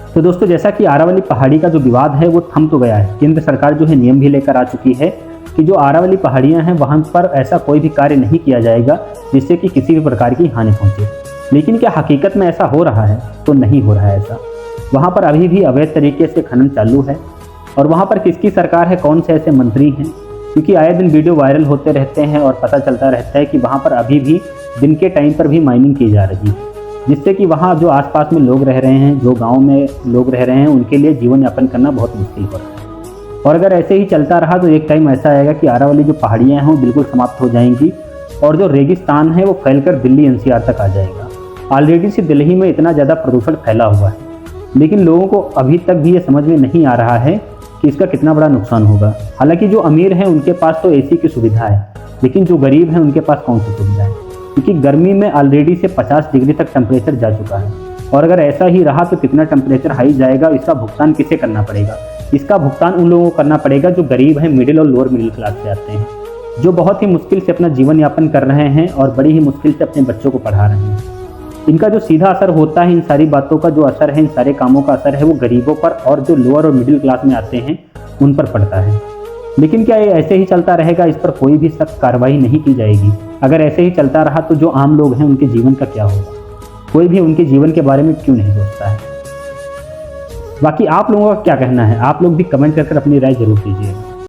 तो दोस्तों, जैसा कि आरावली पहाड़ी का जो विवाद है वो थम तो गया है। केंद्र सरकार जो है नियम भी लेकर आ चुकी है कि जो आरावली पहाड़ियां हैं वहां पर ऐसा कोई भी कार्य नहीं किया जाएगा जिससे कि किसी भी प्रकार की हानि पहुंचे। लेकिन क्या हकीकत में ऐसा हो रहा है? तो नहीं हो रहा है ऐसा। वहाँ पर अभी भी अवैध तरीके से खनन चालू है और वहाँ पर किसकी सरकार है, कौन से ऐसे मंत्री हैं, क्योंकि आए दिन वीडियो वायरल होते रहते हैं और पता चलता रहता है कि वहाँ पर अभी भी दिन के टाइम पर भी माइनिंग की जा रही है, जिससे कि वहाँ जो आसपास में लोग रह रहे हैं, जो गांव में लोग रह रहे हैं, उनके लिए जीवन यापन करना बहुत मुश्किल हो रहा है। और अगर ऐसे ही चलता रहा तो एक टाइम ऐसा आएगा कि आरावली जो पहाड़ियाँ हैं वो बिल्कुल समाप्त हो जाएंगी और जो रेगिस्तान है वो फैलकर दिल्ली एनसीआर तक आ जाएगा। ऑलरेडी से दिल्ली में इतना ज़्यादा प्रदूषण फैला हुआ है, लेकिन लोगों को अभी तक भी ये समझ में नहीं आ रहा है कि इसका कितना बड़ा नुकसान होगा। हालांकि जो अमीर हैं उनके पास तो एसी की सुविधा है, लेकिन जो गरीब हैं उनके पास कौन सी सुविधा है, क्योंकि गर्मी में ऑलरेडी से 50 डिग्री तक टेम्परेचर जा चुका है। और अगर ऐसा ही रहा तो कितना टेम्परेचर हाई जाएगा, इसका भुगतान किसे करना पड़ेगा? इसका भुगतान उन लोगों को करना पड़ेगा जो गरीब हैं, मिडिल और लोअर मिडिल क्लास से आते हैं, जो बहुत ही मुश्किल से अपना जीवन यापन कर रहे हैं और बड़ी ही मुश्किल से अपने बच्चों को पढ़ा रहे हैं। इनका जो सीधा असर होता है, इन सारी बातों का जो असर है, इन सारे कामों का असर है, वो गरीबों पर और जो लोअर और मिडिल क्लास में आते हैं उन पर पड़ता है। लेकिन क्या ये ऐसे ही चलता रहेगा? इस पर कोई भी सख्त कार्रवाई नहीं की जाएगी? अगर ऐसे ही चलता रहा तो जो आम लोग हैं उनके जीवन का क्या होगा? कोई भी उनके जीवन के बारे में क्यों नहीं सोचता है? बाकी आप लोगों का क्या कहना है? आप लोग भी कमेंट कर अपनी राय जरूर दीजिएगा।